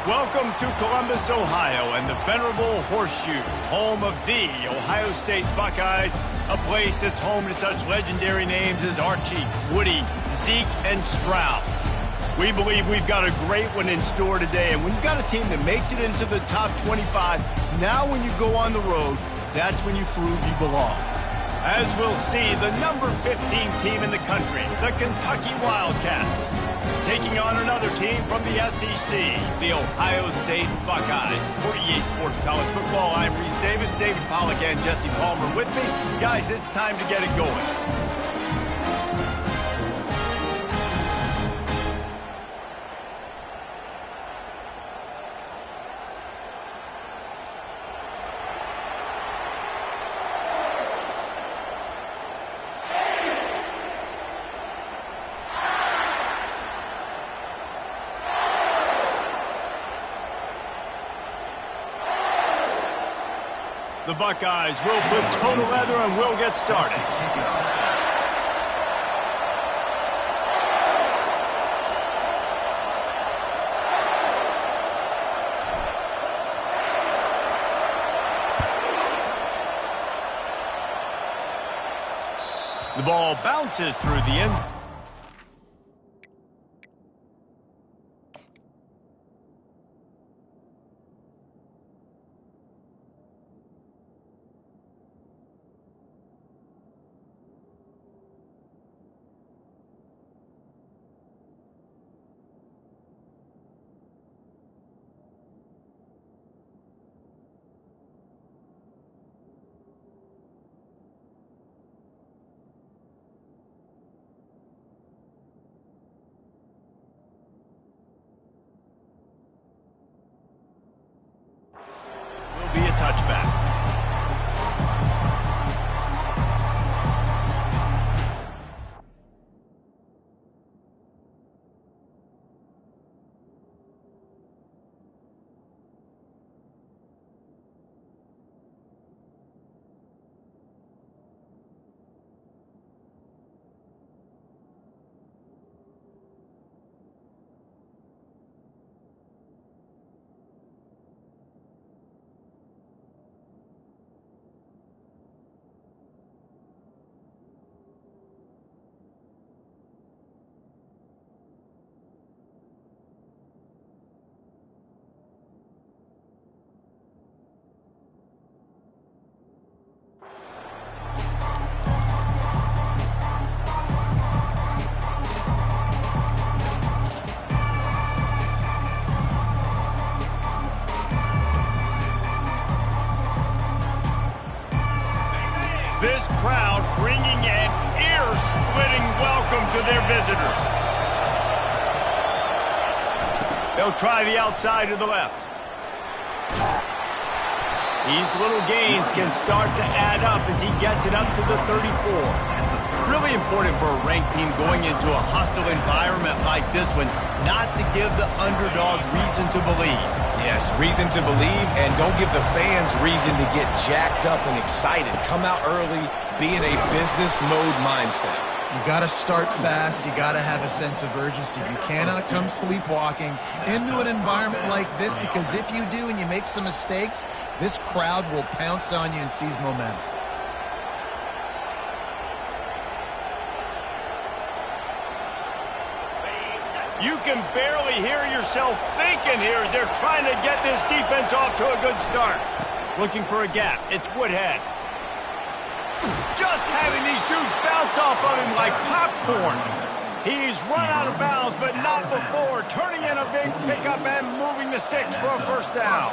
Welcome to Columbus, Ohio, and the venerable Horseshoe, home of the Ohio State Buckeyes, a place that's home to such legendary names as Archie, Woody, Zeke, and Stroud. We believe we've got a great one in store today, and when you've got a team that makes it into the top 25, now when you go on the road, that's when you prove you belong. As we'll see, the number 15 team in the country, the Kentucky Wildcats, taking on another team from the SEC, the Ohio State Buckeyes. For EA Sports College Football, I'm Reese Davis, David Pollack, and Jesse Palmer with me. Guys, it's time to get it going. The Buckeyes will put toe to leather and will get started. The ball bounces through the end. Be a touchback. This crowd bringing an ear-splitting welcome to their visitors. They'll try the outside to the left. These little gains can start to add up as he gets it up to the 34. Really important for a ranked team going into a hostile environment like this one, not to give the underdog reason to believe. Yes, reason to believe, and don't give the fans reason to get jacked up and excited. Come out early, be in a business mode mindset. You got to start fast. You got to have a sense of urgency. You cannot come sleepwalking into an environment like this, because if you do and you make some mistakes, this crowd will pounce on you and seize momentum. You can barely hear yourself thinking here as they're trying to get this defense off to a good start. Looking for a gap. It's Woodhead. Just having these dudes bounce off of him like popcorn. He's run out of bounds, but not before. Turning in a big pickup and moving the sticks for a first down.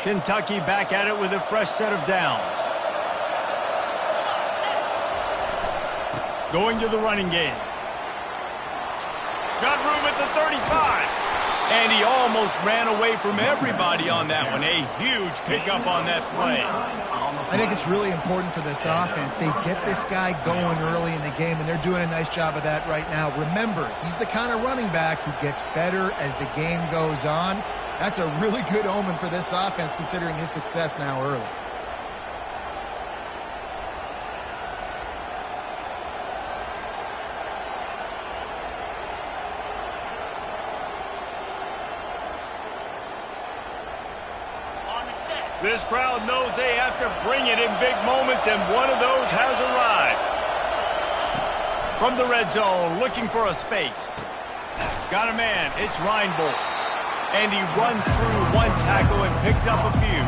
Kentucky back at it with a fresh set of downs. Going to the running game. Got room at the 35. And he almost ran away from everybody on that one. A huge pickup on that play. I think it's really important for this offense. They get this guy going early in the game, and they're doing a nice job of that right now. Remember, he's the kind of running back who gets better as the game goes on. That's a really good omen for this offense, considering his success now early. This crowd knows they have to bring it in big moments, and one of those has arrived. From the red zone, looking for a space. Got a man, it's Reinbold. And he runs through one tackle and picks up a few.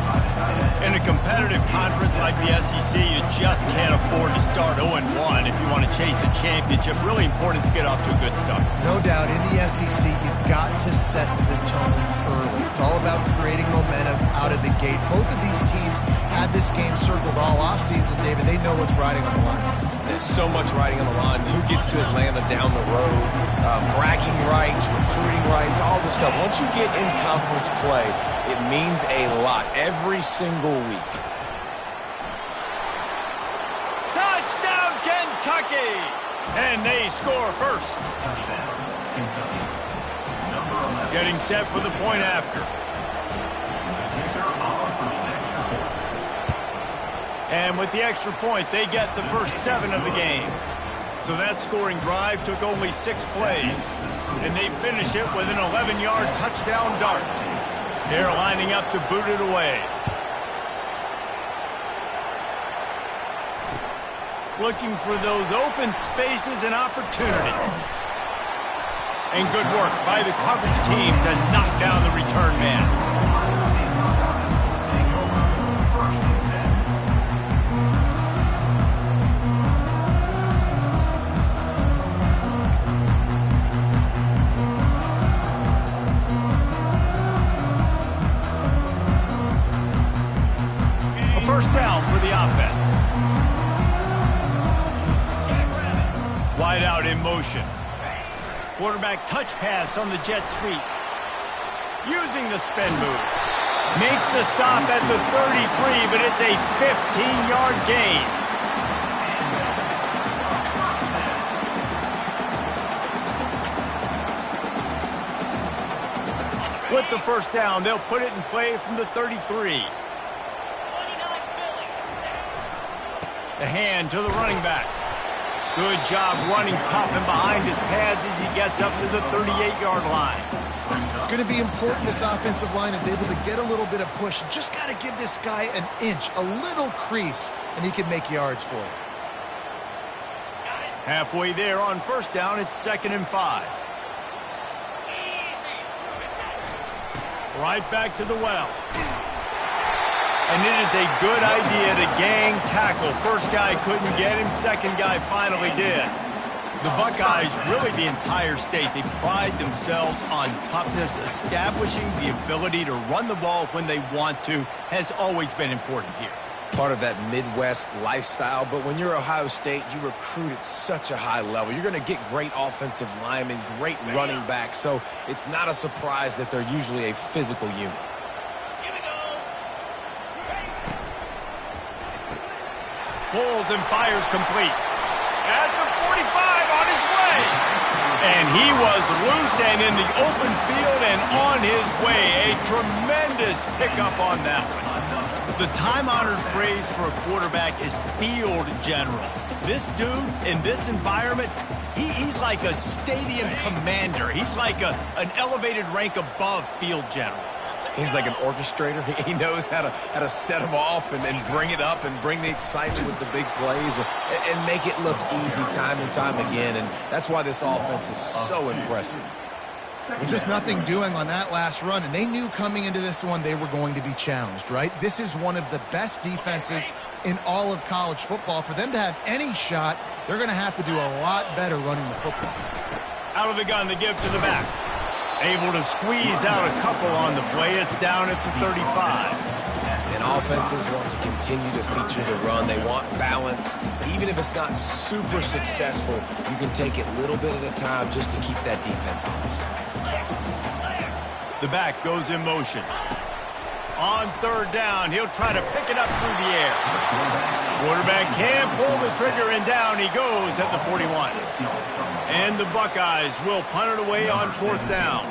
In a competitive conference like the SEC, you just can't afford to start 0-1 if you want to chase a championship. Really important to get off to a good start. No doubt, in the SEC, you've got to set the tone early. It's all about creating momentum out of the gate. Both of these teams had this game circled all offseason, David. They know what's riding on the line. There's so much riding on the line. Who gets to Atlanta down the road? Bragging rights, recruiting rights, all this stuff. Once you get in conference play, it means a lot every single week. Touchdown, Kentucky! And they score first. Getting set for the point after. And with the extra point, they get the first 7 of the game. So that scoring drive took only 6 plays. And they finish it with an 11-yard touchdown dart. They're lining up to boot it away. Looking for those open spaces and opportunity. And good work by the coverage team to knock down the return man. First down for the offense. Wide out in motion. Quarterback touch pass on the jet sweep. Using the spin move. Makes the stop at the 33, but it's a 15-yard gain. With the first down, they'll put it in play from the 33. The hand to the running back. Good job running tough and behind his pads as he gets up to the 38-yard line. It's going to be important this offensive line is able to get a little bit of push. Just got to give this guy an inch, a little crease, and he can make yards for it. Halfway there on first down, it's 2nd and 5. Right back to the well. And it is a good idea to gang tackle. First guy couldn't get him. Second guy finally did. The Buckeyes, really the entire state, they pride themselves on toughness. Establishing the ability to run the ball when they want to has always been important here. Part of that Midwest lifestyle, but when you're Ohio State, you recruit at such a high level. You're going to get great offensive linemen, great running backs, so it's not a surprise that they're usually a physical unit. Pulls and fires complete. At the 45 on his way. And he was loose and in the open field and on his way. A tremendous pickup on that one. The time-honored phrase for a quarterback is field general. This dude in this environment, he's like a stadium commander. He's like an elevated rank above field general. He's like an orchestrator. He knows how to set them off and bring it up and bring the excitement with the big plays and make it look easy time and time again. And that's why this offense is so impressive. Well, just nothing doing on that last run, and they knew coming into this one they were going to be challenged, right? This is one of the best defenses in all of college football. For them to have any shot, they're going to have to do a lot better running the football. Out of the gun to give to the back. Able to squeeze out a couple on the play. It's down at the 35. And offenses want to continue to feature the run. They want balance. Even if it's not super successful, you can take it a little bit at a time just to keep that defense honest. The back goes in motion. On third down, he'll try to pick it up through the air. Quarterback can't pull the trigger, and down he goes at the 41. And the Buckeyes will punt it away on fourth down.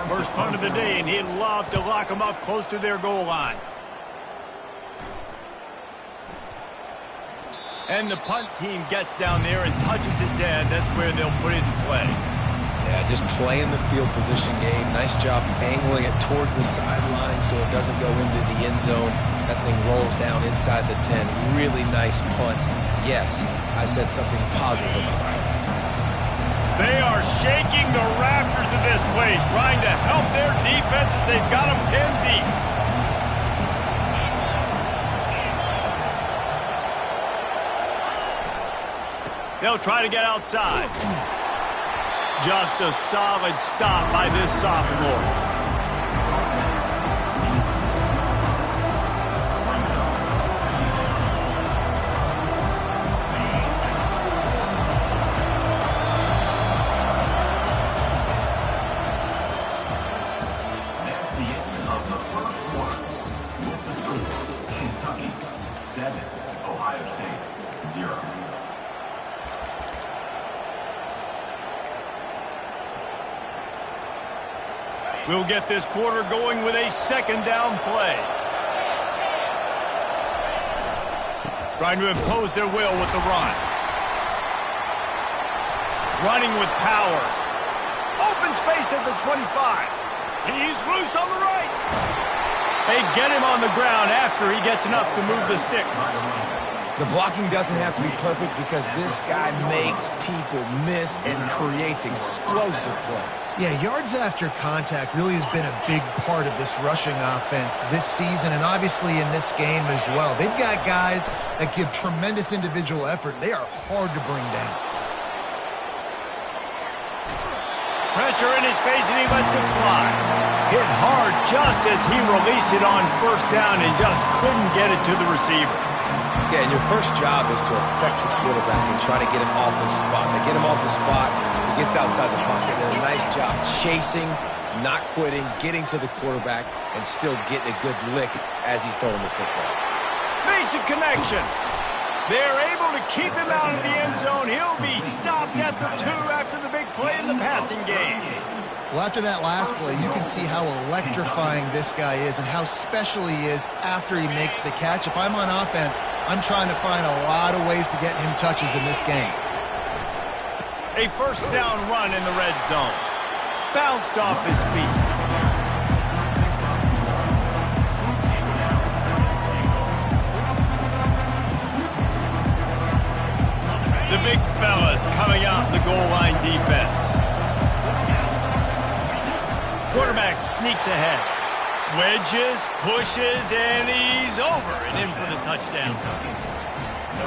First punt of the day, and he'd love to lock them up close to their goal line. And the punt team gets down there and touches it dead. That's where they'll put it in play. Yeah, just playing the field position game. Nice job angling it towards the sideline so it doesn't go into the end zone. That thing rolls down inside the 10. Really nice punt. Yes, I said something positive about that. They are shaking the rafters of this place, trying to help their defense as they've got them pinned deep. They'll try to get outside. Just a solid stop by this sophomore. We'll get this quarter going with a second down play. Trying to impose their will with the run. Running with power. Open space at the 25. He's loose on the right. They get him on the ground after he gets enough to move the sticks. The blocking doesn't have to be perfect because this guy makes people miss and creates explosive plays. Yeah, yards after contact really has been a big part of this rushing offense this season and obviously in this game as well. They've got guys that give tremendous individual effort. They are hard to bring down. Pressure in his face and he lets it fly. Hit hard just as he released it on first down and just couldn't get it to the receiver. Yeah, and your first job is to affect the quarterback and try to get him off his spot. They get him off the spot, he gets outside the pocket. They did a nice job chasing, not quitting, getting to the quarterback, and still getting a good lick as he's throwing the football. Makes a connection. They're able to keep him out of the end zone. He'll be stopped at the 2 after the big play in the passing game. Well, after that last play, you can see how electrifying this guy is and how special he is after he makes the catch. If I'm on offense, I'm trying to find a lot of ways to get him touches in this game. A first down run in the red zone. Bounced off his feet. The big fellas coming out in the goal line defense. Quarterback sneaks ahead. Wedges, pushes, and he's over and in for the touchdown.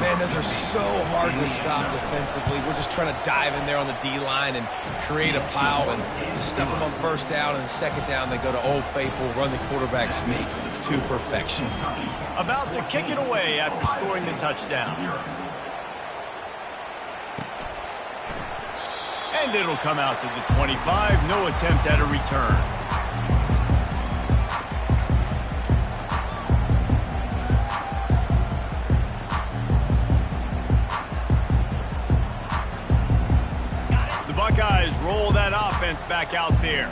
Man, those are so hard to stop defensively. We're just trying to dive in there on the D-line and create a pile and just stuff them on first down, and second down they go to Old Faithful, run the quarterback sneak to perfection. About to kick it away after scoring the touchdown. And it'll come out to the 25. No attempt at a return. The Buckeyes roll that offense back out there.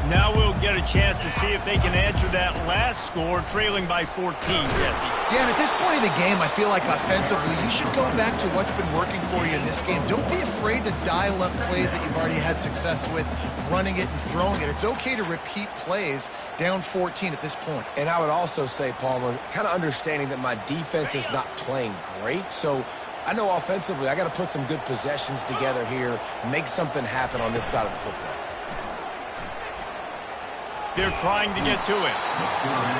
Now we'll get a chance to see if they can answer that last score, trailing by 14, Jesse. Yeah, and at this point in the game, I feel like offensively, you should go back to what's been working for you in this game. Don't be afraid to dial up plays that you've already had success with, running it and throwing it. It's okay to repeat plays down 14 at this point. And I would also say, Palmer, kind of understanding that my defense is not playing great, so I know offensively I got to put some good possessions together here, make something happen on this side of the football. They're trying to get to him.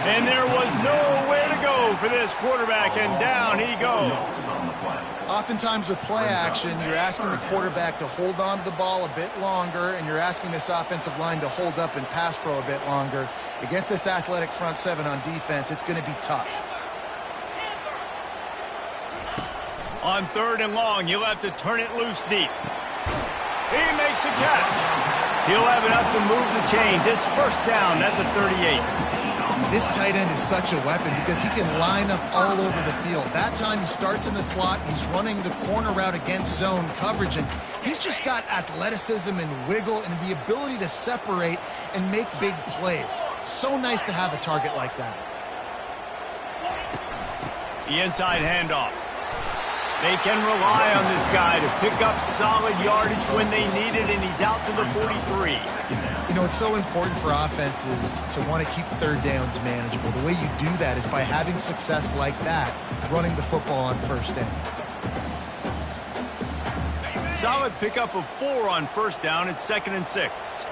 And there was nowhere to go for this quarterback, and down he goes. Oftentimes with play action, you're asking the quarterback to hold on to the ball a bit longer, and you're asking this offensive line to hold up and pass pro a bit longer. Against this athletic front seven on defense, it's going to be tough. On third and long, you'll have to turn it loose deep. He makes a catch. He'll have enough to move the chains. It's first down at the 38. This tight end is such a weapon because he can line up all over the field. That time he starts in the slot. He's running the corner route against zone coverage, and he's just got athleticism and wiggle and the ability to separate and make big plays. It's so nice to have a target like that. The inside handoff. They can rely on this guy to pick up solid yardage when they need it, and he's out to the 43. You know, it's so important for offenses to want to keep third downs manageable. The way you do that is by having success like that, running the football on first down. Solid pickup of 4 on first down. It's 2nd and 6.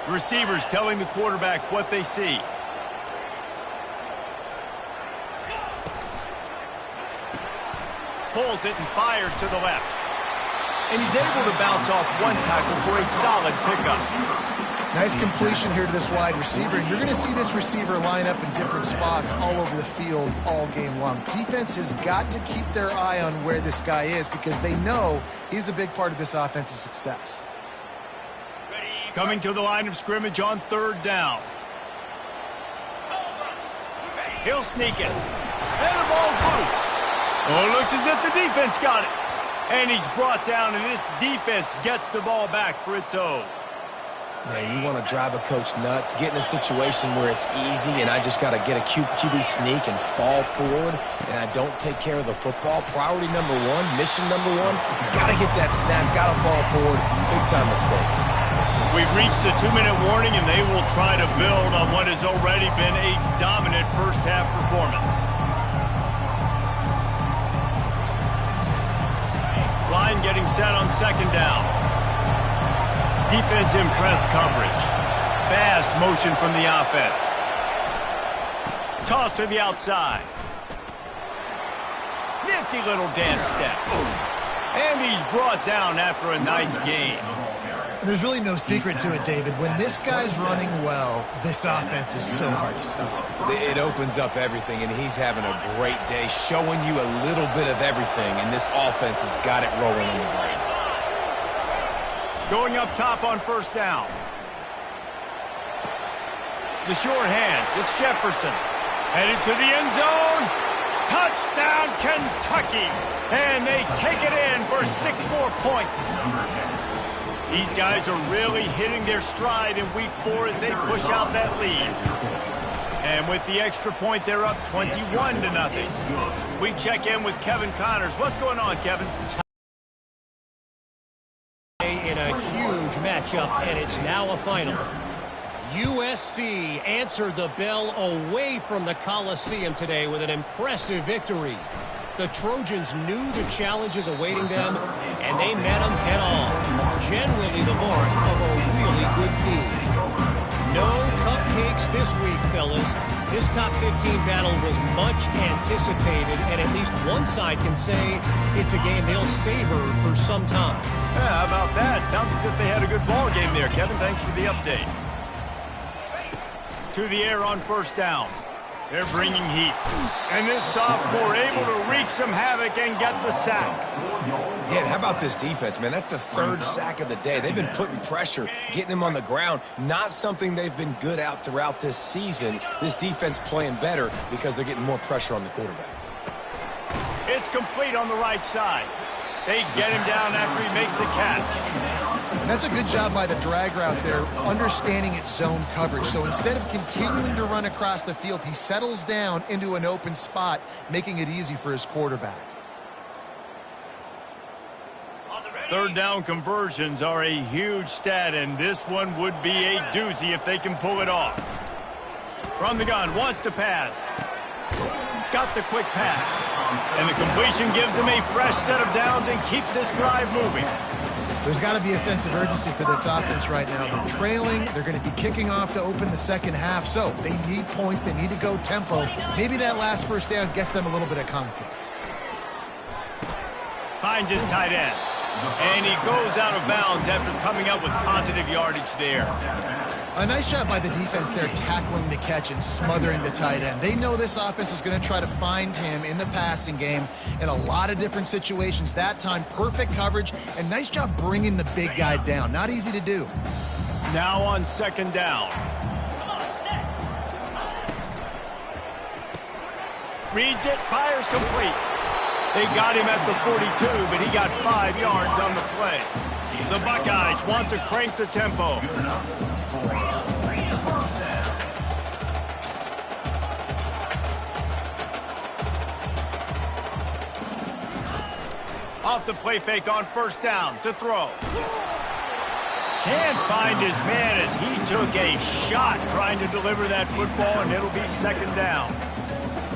Receivers telling the quarterback what they see. Pulls it and fires to the left. And he's able to bounce off one tackle for a solid pickup. Nice completion here to this wide receiver. And you're going to see this receiver line up in different spots all over the field all game long. Defense has got to keep their eye on where this guy is because they know he's a big part of this offense's success. Coming to the line of scrimmage on 3rd down. He'll sneak it. And the ball's loose. Oh, it looks as if the defense got it. And he's brought down, and this defense gets the ball back for its own. Man, you want to drive a coach nuts, get in a situation where it's easy, and I just got to get a QB sneak and fall forward, and I don't take care of the football. Priority number 1, mission number 1, got to get that snap, got to fall forward. Big-time mistake. We've reached the 2-minute warning, and they will try to build on what has already been a dominant first-half performance. Line getting set on 2nd down. Defense in press coverage. Fast motion from the offense. Toss to the outside. Nifty little dance step. And he's brought down after a nice gain. There's really no secret to it, David. When this guy's running well, this offense is so hard to stop. It opens up everything, and he's having a great day, showing you a little bit of everything, and this offense has got it rolling on the ground. Going up top on first down. The short hands. It's Jefferson. Headed to the end zone. Touchdown, Kentucky. And they take it in for 6 more points. These guys are really hitting their stride in week 4 as they push out that lead. And with the extra point, they're up 21-0. We check in with Kevin Connors. What's going on, Kevin? In a huge matchup, and it's now a final. USC answered the bell away from the Coliseum today with an impressive victory. The Trojans knew the challenges awaiting them, and they met them head-on. Generally the mark of a really good team. No cupcakes this week, fellas. This top 15 battle was much anticipated, and at least one side can say it's a game they'll savor for some time. Yeah, how about that? Sounds as if they had a good ball game there, Kevin. Thanks for the update. To the air on first down. They're bringing heat. And this sophomore able to wreak some havoc and get the sack. Yeah, how about this defense, man? That's the 3rd sack of the day. They've been putting pressure, getting him on the ground. Not something they've been good at throughout this season. This defense playing better because they're getting more pressure on the quarterback. It's complete on the right side. They get him down after he makes the catch. And that's a good job by the drag route there, understanding its zone coverage. So instead of continuing to run across the field, he settles down into an open spot, making it easy for his quarterback. 3rd down conversions are a huge stat, and this one would be a doozy if they can pull it off. From the gun, wants to pass. Got the quick pass. And the completion gives him a fresh set of downs and keeps this drive moving. There's got to be a sense of urgency for this offense right now. They're trailing. They're going to be kicking off to open the 2nd half. So they need points. They need to go tempo. Maybe that last first down gets them a little bit of confidence. Finds his tight end. And he goes out of bounds after coming up with positive yardage there. A nice job by the defense there tackling the catch and smothering the tight end. They know this offense is going to try to find him in the passing game in a lot of different situations. That time, perfect coverage and nice job bringing the big guy down. Not easy to do. Now on second down. Reads it, fires complete. They got him at the 42, but he got 5 yards on the play. The Buckeyes want to crank the tempo. Off the play fake on first down to throw. Can't find his man as he took a shot trying to deliver that football, and it'll be second down.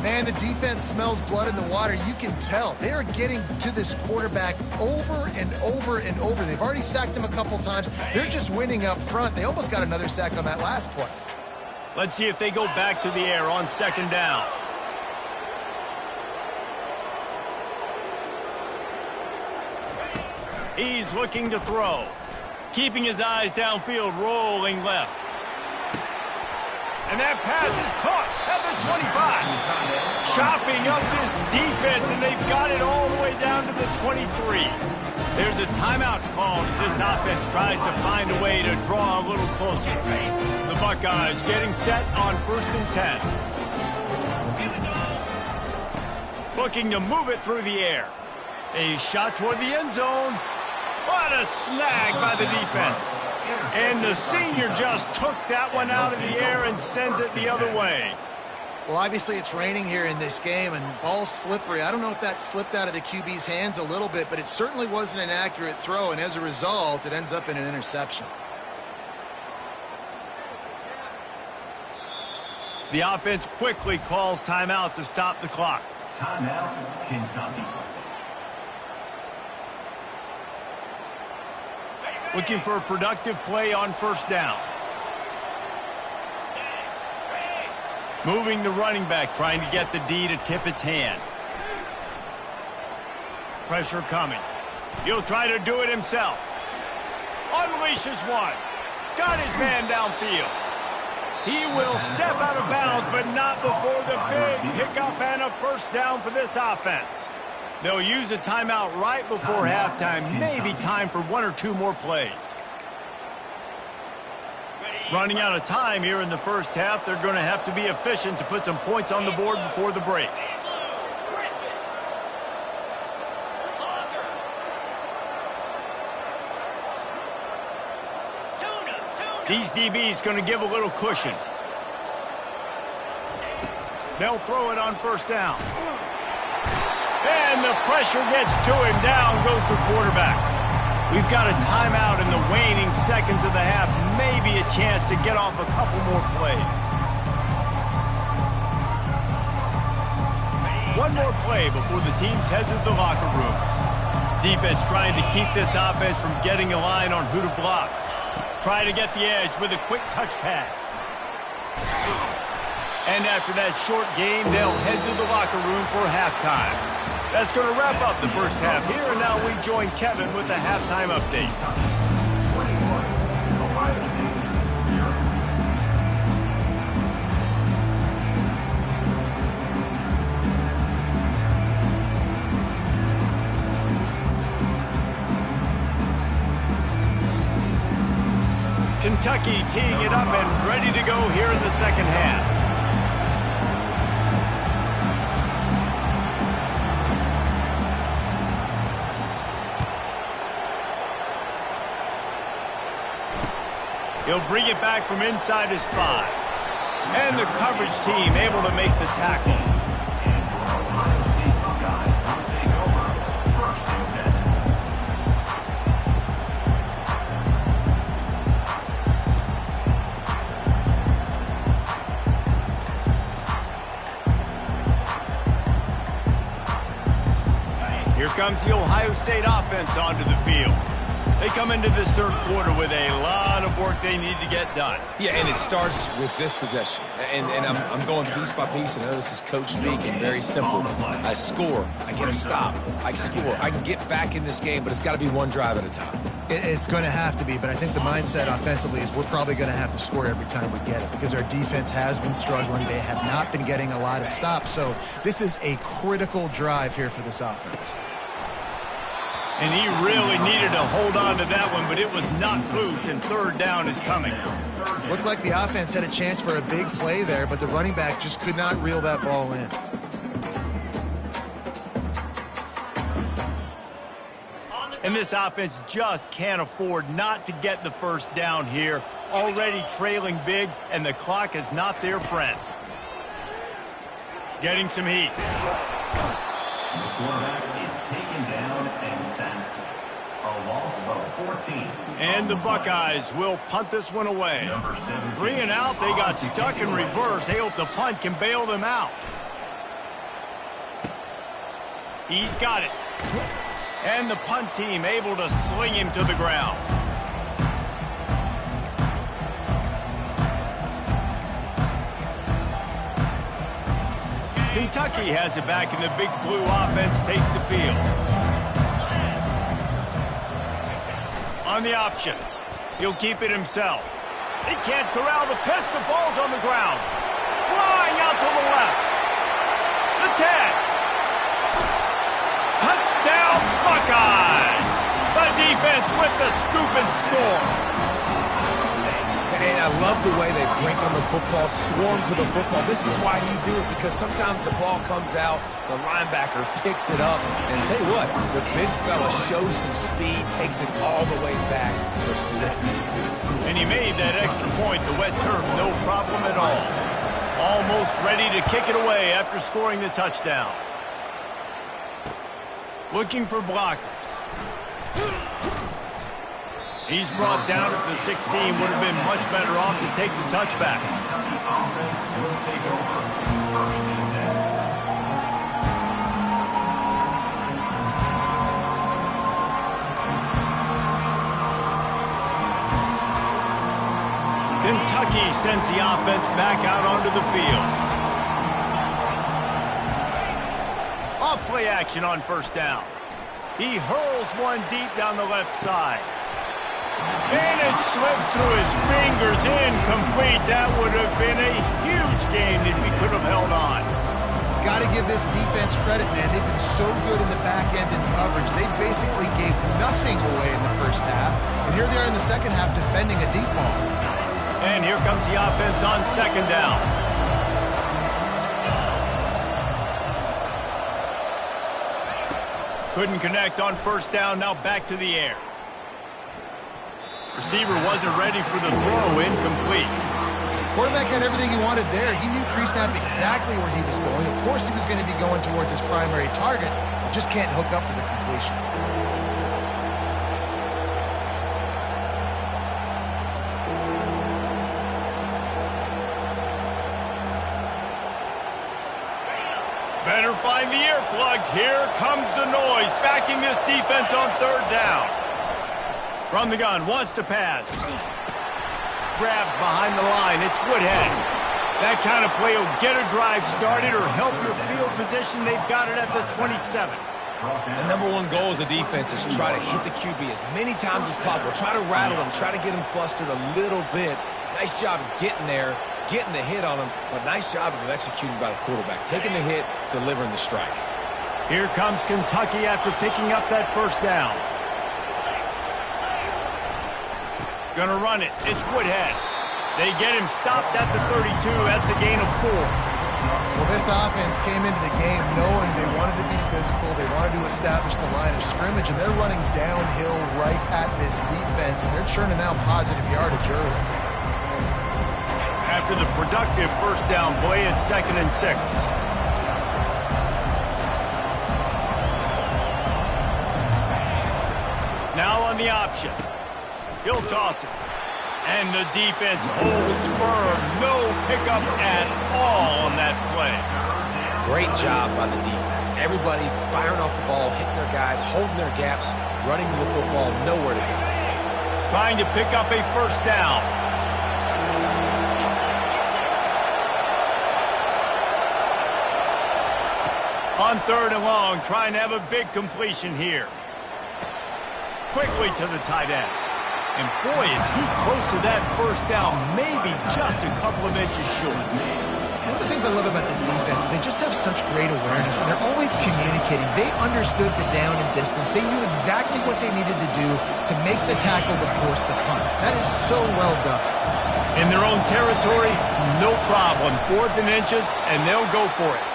Man, the defense smells blood in the water. You can tell. They are getting to this quarterback over and over and over. They've already sacked him a couple times. They're just winning up front. They almost got another sack on that last play. Let's see if they go back to the air on second down. He's looking to throw. Keeping his eyes downfield, rolling left. And that pass is caught at the 25. Chopping up this defense, and they've got it all the way down to the 23. There's a timeout called as this offense tries to find a way to draw a little closer. The Buckeyes getting set on 1st and 10. Looking to move it through the air. A shot toward the end zone. What a snag by the defense. And the senior just took that one out of the air and sends it the other way. Well, obviously it's raining here in this game, and ball's slippery. I don't know if that slipped out of the QB's hands a little bit, but it certainly wasn't an accurate throw, and as a result, it ends up in an interception. The offense quickly calls timeout to stop the clock. Timeout, Kentucky. Looking for a productive play on first down. Moving the running back, trying to get the D to tip its hand. Pressure coming. He'll try to do it himself. Unleashes one. Got his man downfield. He will step out of bounds, but not before the big pickup and a first down for this offense. They'll use a timeout right before halftime, maybe time for 1 or 2 more plays. Running out of time here in the first half, they're going to have to be efficient to put some points on the board before the break. These DBs going to give a little cushion. They'll throw it on first down. And the pressure gets to him. Down goes the quarterback. We've got a timeout in the waning seconds of the half. Maybe a chance to get off a couple more plays. One more play before the teams head to the locker rooms. Defense trying to keep this offense from getting a line on who to block. Try to get the edge with a quick touch pass. And after that short game, they'll head to the locker room for halftime. That's going to wrap up the first half here, and now we join Kevin with the halftime update. Kentucky teeing it up and ready to go here in the second half. He'll bring it back from inside his 5. And the coverage team able to make the tackle. Here comes the Ohio State offense onto the field. They come into this third quarter with a lot of work they need to get done. Yeah, and it starts with this possession. And I'm going piece by piece. I know this is coach speaking, very simple. I score. I get a stop. I score. I can get back in this game, but it's got to be one drive at a time. It's going to have to be, but I think the mindset offensively is we're probably going to have to score every time we get it because our defense has been struggling. They have not been getting a lot of stops. So this is a critical drive here for this offense. And he really needed to hold on to that one, but it was knocked loose, and third down is coming. Looked like the offense had a chance for a big play there, but the running back just could not reel that ball in. And this offense just can't afford not to get the first down here. Already trailing big, and the clock is not their friend. Getting some heat. The quarterback is taken down and sacked. A loss of 14. And the Buckeyes will punt this one away. 3 and out, they got stuck in reverse. They hope the punt can bail them out. He's got it. And the punt team able to sling him to the ground. Kentucky has it back, and the big blue offense takes the field. On the option. He'll keep it himself. He can't corral the pitch. The ball's on the ground. Flying out to the left. The 10. Touchdown, Buckeyes! The defense with the scoop and score. And I love the way they break on the football, swarm to the football. This is why you do it, because sometimes the ball comes out, the linebacker picks it up, and tell you what, the big fella shows some speed, takes it all the way back for 6. And he made that extra point, the wet turf, no problem at all. Almost ready to kick it away after scoring the touchdown. Looking for blockers. He's brought down at the 16. Would have been much better off to take the touchback. Kentucky offense will take over. First and 10. Kentucky sends the offense back out onto the field. Off play action on first down. He hurls one deep down the left side. And it slips through his fingers, incomplete. That would have been a huge gain if he could have held on. Got to give this defense credit, man. They've been so good in the back end in coverage. They basically gave nothing away in the first half. And here they are in the second half defending a deep ball. And here comes the offense on second down. Couldn't connect on first down, now back to the air. Receiver wasn't ready for the throw, incomplete. Quarterback had everything he wanted there. He knew pre-snap exactly where he was going. Of course he was going to be going towards his primary target, but just can't hook up for the completion. Better find the earplugs. Here comes the noise, backing this defense on third down. From the gun, wants to pass. Grabbed behind the line, it's Woodhead. That kind of play will get a drive started or help your field position. They've got it at the 27. The number one goal as a defense is try to hit the QB as many times as possible. Try to rattle him, try to get him flustered a little bit. Nice job of getting there, getting the hit on him, but nice job of executing by the quarterback. Taking the hit, delivering the strike. Here comes Kentucky after picking up that first down. Gonna run it. It's Woodhead. They get him stopped at the 32. That's a gain of 4. Well, this offense came into the game knowing they wanted to be physical. They wanted to establish the line of scrimmage, and they're running downhill right at this defense, and they're churning out positive yardage early. After the productive first down play, it's 2nd and 6. Now on the option. He'll toss it. And the defense holds firm. No pickup at all on that play. Great job by the defense. Everybody firing off the ball, hitting their guys, holding their gaps, running to the football, nowhere to go. Trying to pick up a first down. On 3rd and long, trying to have a big completion here. Quickly to the tight end. And boy, is he close to that first down, maybe just a couple of inches short. One of the things I love about this defense is they just have such great awareness, and they're always communicating. They understood the down and distance. They knew exactly what they needed to do to make the tackle to force the punt. That is so well done. In their own territory, no problem. 4th and inches, and they'll go for it.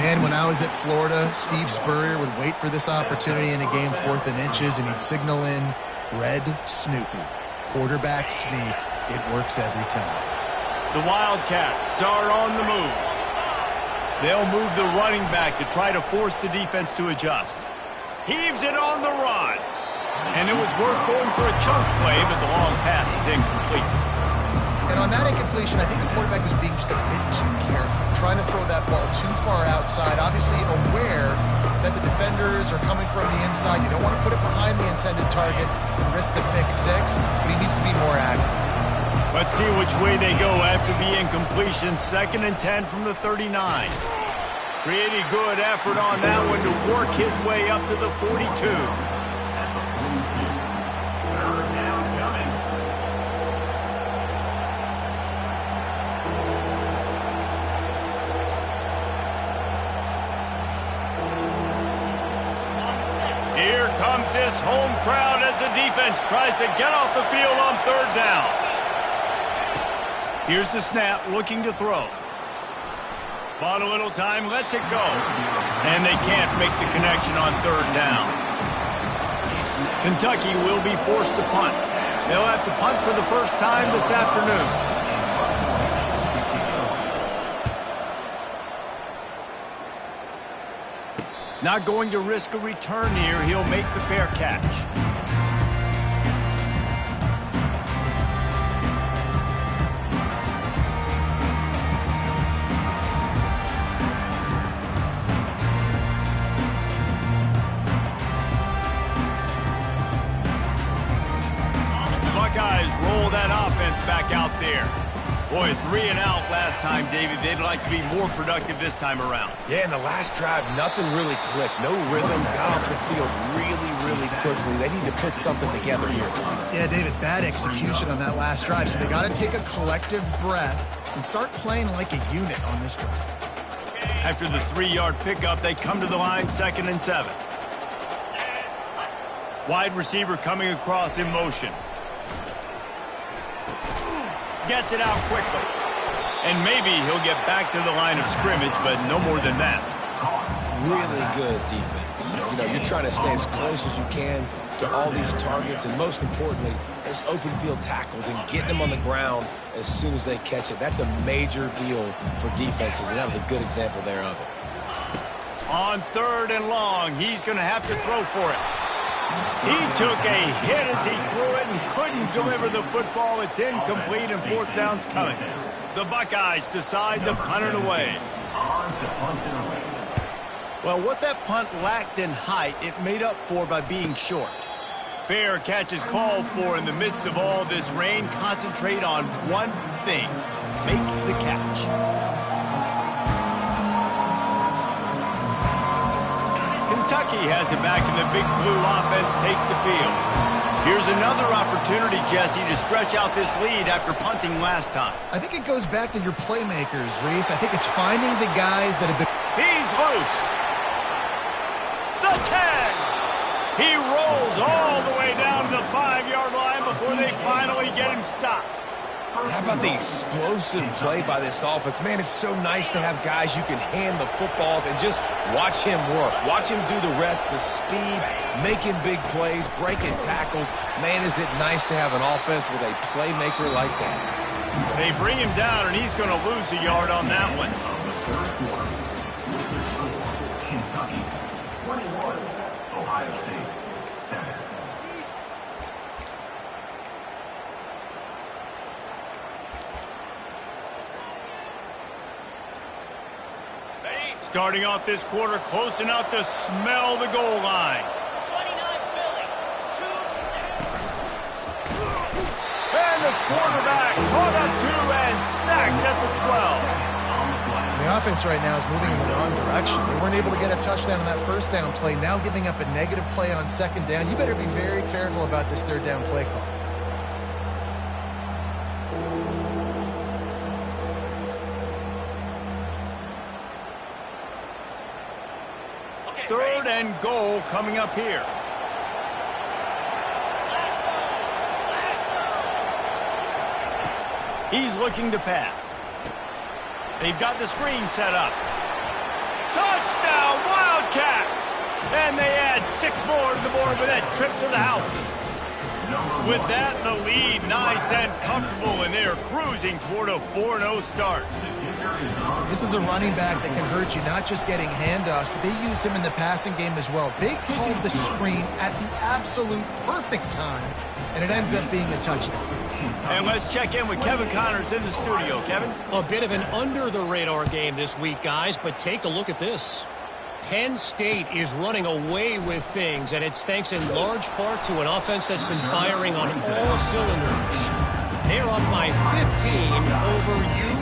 Man, when I was at Florida, Steve Spurrier would wait for this opportunity in a game 4th and inches, and he'd signal in red Snoopy. Quarterback sneak. It works every time. The Wildcats are on the move. They'll move the running back to try to force the defense to adjust. Heaves it on the run. And it was worth going for a chunk play, but the long pass is incomplete. And on that incompletion, I think the quarterback was being just a bit too careful, trying to throw that ball too far outside, obviously aware that the defenders are coming from the inside. You don't want to put it behind the intended target and risk the pick six, but he needs to be more accurate. Let's see which way they go after the incompletion. 2nd and 10 from the 39. Pretty good effort on that one to work his way up to the 42. At the 42. 3rd down coming. Here comes this home crowd as the defense tries to get off the field on 3rd down. Here's the snap, looking to throw. Bought a little time, lets it go. And they can't make the connection on 3rd down. Kentucky will be forced to punt. They'll have to punt for the first time this afternoon. Not going to risk a return here. He'll make the fair catch. Buckeyes roll that offense back out there. Boy, 3 and out last time, David. They'd like to be more productive this time around. Yeah, in the last drive, nothing really clicked. No rhythm, got off the field really quickly. They need to put something together here. Yeah, David, bad execution on that last drive, so they got to take a collective breath and start playing like a unit on this drive. After the 3-yard pickup, they come to the line, 2nd and 7. Wide receiver coming across in motion. Gets it out quickly. And maybe he'll get back to the line of scrimmage, but no more than that. Really good defense. You know, you're trying to stay as close as you can to all these targets, and most importantly, those open field tackles and getting them on the ground as soon as they catch it. That's a major deal for defenses, and that was a good example there of it. On 3rd and long, he's going to have to throw for it. He took a hit as he threw it and couldn't deliver the football. It's incomplete, and 4th down's coming. The Buckeyes decide to punt it away. On to punt it away. Well, what that punt lacked in height, it made up for by being short. Fair catch is called for in the midst of all this rain. Concentrate on one thing. Make the catch. Kentucky has it back, and the Big Blue offense takes the field. Here's another opportunity, Jesse, to stretch out this lead after punting last time. I think it goes back to your playmakers, Reese. I think it's finding the guys that have been... He's loose. The 10. He rolls all the way down to the 5-yard line before they finally get him stopped. How about the explosive play by this offense? Man, it's so nice to have guys you can hand the football off and just watch him work. Watch him do the rest, the speed, making big plays, breaking tackles. Man, is it nice to have an offense with a playmaker like that. They bring him down, and he's going to lose a yard on that one. Kentucky 21, Ohio State 7. Starting off this quarter close enough to smell the goal line. 29 Philly. And the quarterback caught up to and sacked at the 12. The offense right now is moving in the wrong direction. They weren't able to get a touchdown on that 1st down play. Now giving up a negative play on 2nd down. You better be very careful about this 3rd down play call. and goal coming up here. He's looking to pass. They've got the screen set up. Touchdown, Wildcats! And they add 6 more to the board with that trip to the house. With that in the lead, nice and comfortable, and they're cruising toward a 4-0 start. This is a running back that can hurt you, not just getting handoffs, but they use him in the passing game as well. They called the screen at the absolute perfect time, and it ends up being a touchdown. And let's check in with Kevin Connors in the studio. Kevin? A bit of an under-the-radar game this week, guys, but take a look at this. Penn State is running away with things, and it's thanks in large part to an offense that's been firing on all cylinders. They're up by 15 over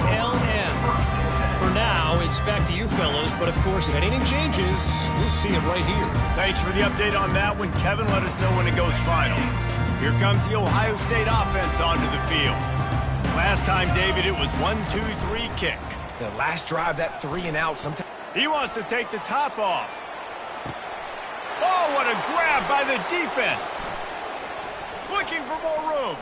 ULM. For now, it's back to you fellows, but of course, if anything changes, you'll see it right here. Thanks for the update on that one, Kevin. Let us know when it goes final. Here comes the Ohio State offense onto the field. Last time, David, it was 1-2-3 kick. The last drive, that 3-and-out, sometimes. He wants to take the top off. Oh, what a grab by the defense. Looking for more room.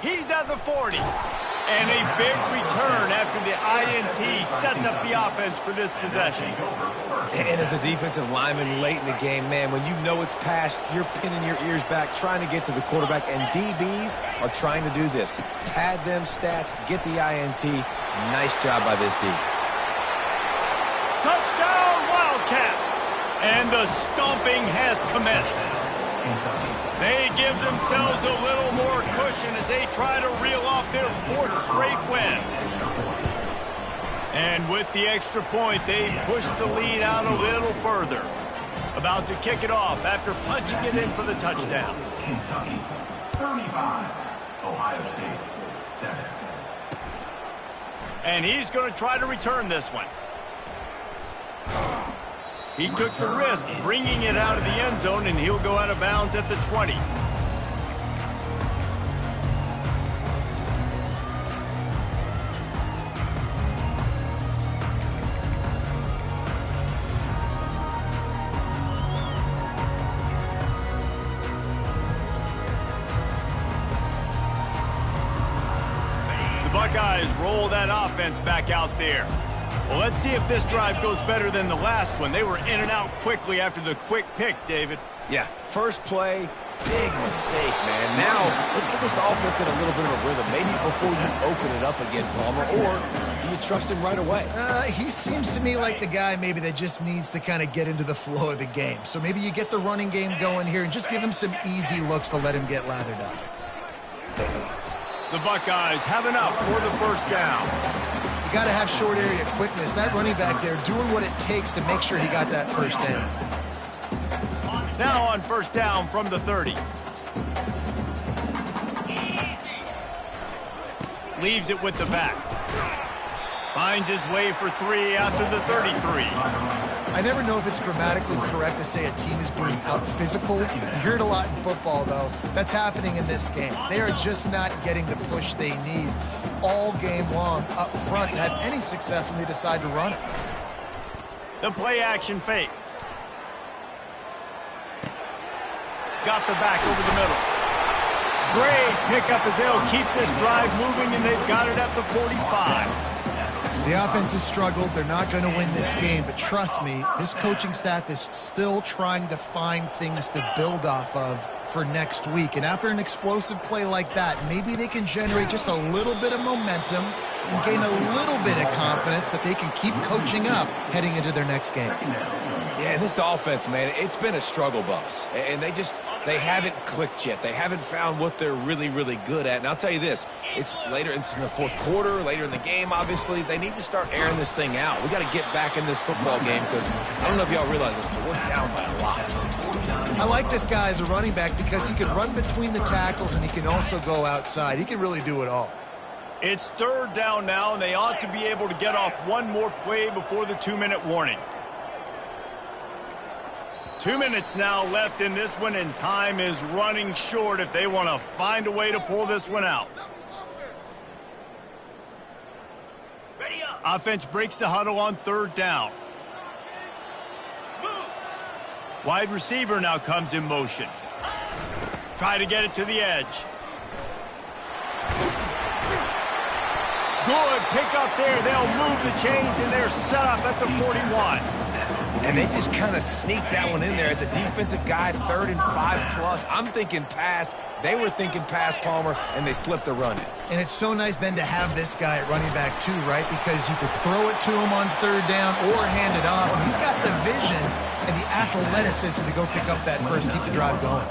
He's at the 40. And a big return after the INT sets up the offense for this possession. And as a defensive lineman late in the game, man, when you know it's past, you're pinning your ears back, trying to get to the quarterback, and DBs are trying to do this. Pad them stats, get the INT. Nice job by this D. Touchdown, Wildcats! And the stomping has commenced. They give themselves a little more cushion as they try to reel off their 4th straight win. And with the extra point, they push the lead out a little further. About to kick it off after punching it in for the touchdown. Kentucky, 35. Ohio State, 7. And he's going to try to return this one. He took the risk, bringing it out of the end zone, and he'll go out of bounds at the 20. The Buckeyes roll that offense back out there. Well, let's see if this drive goes better than the last one. They were in and out quickly after the quick pick, David. Yeah, first play, big mistake, man. Now, let's get this offense in a little bit of a rhythm. Maybe before you open it up again, Palmer, or do you trust him right away? He seems to me like the guy maybe that just needs to kind of get into the flow of the game. So maybe you get the running game going here and just give him some easy looks to let him get lathered up. The Buckeyes have enough for the first down. You got to have short area quickness. That running back there doing what it takes to make sure he got that first down. Now on first down from the 30. Leaves it with the back. Finds his way for 3 after the 33. I never know if it's grammatically correct to say a team is being out-physical. You hear it a lot in football, though. That's happening in this game. They are just not getting the push they need all game long up front to have any success when they decide to run it. The play action fake. Got the back over the middle. Great pickup as they'll keep this drive moving, and they've got it at the 45. The offense has struggled. They're not going to win this game, but trust me, this coaching staff is still trying to find things to build off of for next week. And after an explosive play like that, maybe they can generate just a little bit of momentum and gain a little bit of confidence that they can keep coaching up heading into their next game. Yeah, and this offense, man, it's been a struggle bus. And they haven't clicked yet. They haven't found what they're really, really good at. And I'll tell you this, it's later, it's in the fourth quarter, later in the game, obviously. They need to start airing this thing out. We got to get back in this football game because I don't know if y'all realize this, but we're down by a lot. I like this guy as a running back because he can run between the tackles and he can also go outside. He can really do it all. It's third down now, and they ought to be able to get off one more play before the 2-minute warning. 2 minutes now left in this one, and time is running short if they want to find a way to pull this one out. Offense breaks the huddle on third down. Wide receiver now comes in motion. Try to get it to the edge. Good pick up there. They'll move the chains, and they're set up at the 41. And they just kind of sneaked that one in there as a defensive guy, 3rd and 5+. I'm thinking pass. They were thinking pass, Palmer, and they slipped the run in. And it's so nice then to have this guy at running back too, right? Because you could throw it to him on 3rd down or hand it off. And he's got the vision and the athleticism to go pick up that first, keep the drive going.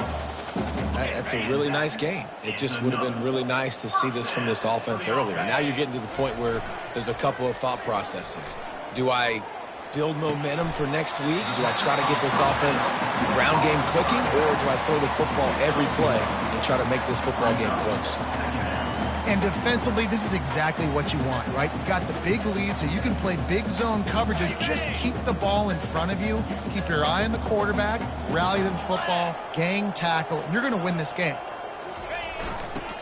That's a really nice game. It just would have been really nice to see this from this offense earlier. Now you're getting to the point where there's a couple of thought processes. Do I build momentum for next week? Do I try to get this offense ground game clicking, or do I throw the football every play and try to make this football game close? And defensively, this is exactly what you want, right? You got the big lead, so you can play big zone coverages. Just keep the ball in front of you. Keep your eye on the quarterback. Rally to the football. Gang tackle. And you're going to win this game.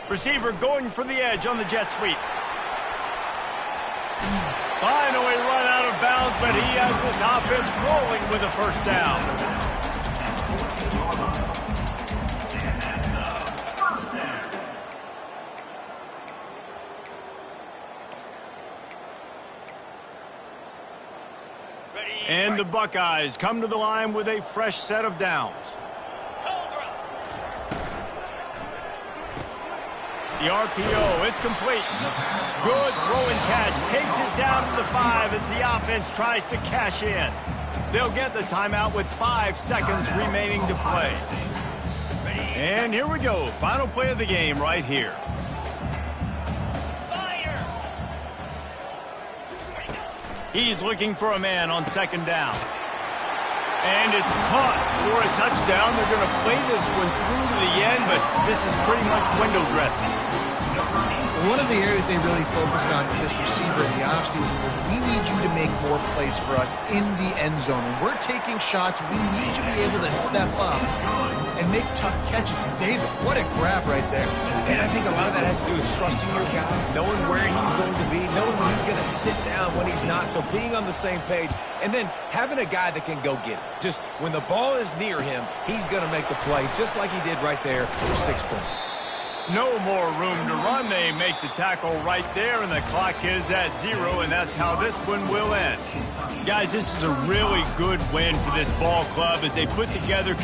Receiver going for the edge on the jet sweep. Finally run out of bounds, but he has this offense rolling with a first down. And the Buckeyes come to the line with a fresh set of downs. The RPO, it's complete. Good throw and catch. Takes it down to the 5 as the offense tries to cash in. They'll get the timeout with 5 seconds remaining to play. And here we go. Final play of the game right here. He's looking for a man on 2nd down. And it's caught for a touchdown. They're going to play this one through to the end, but this is pretty much window dressing. One of the areas they really focused on with this receiver in the offseason was we need you to make more plays for us in the end zone. When we're taking shots, we need you to be able to step up and make tough catches. And David, what a grab right there. And I think a lot of that has to do with trusting your guy, knowing where he's going to be, knowing when he's going to sit down, when he's not. So being on the same page, and then having a guy that can go get it. Just when the ball is near him, he's going to make the play, just like he did right there for 6 points. No more room to run. They make the tackle right there, and the clock is at 0, and that's how this one will end. Guys, this is a really good win for this ball club as they put together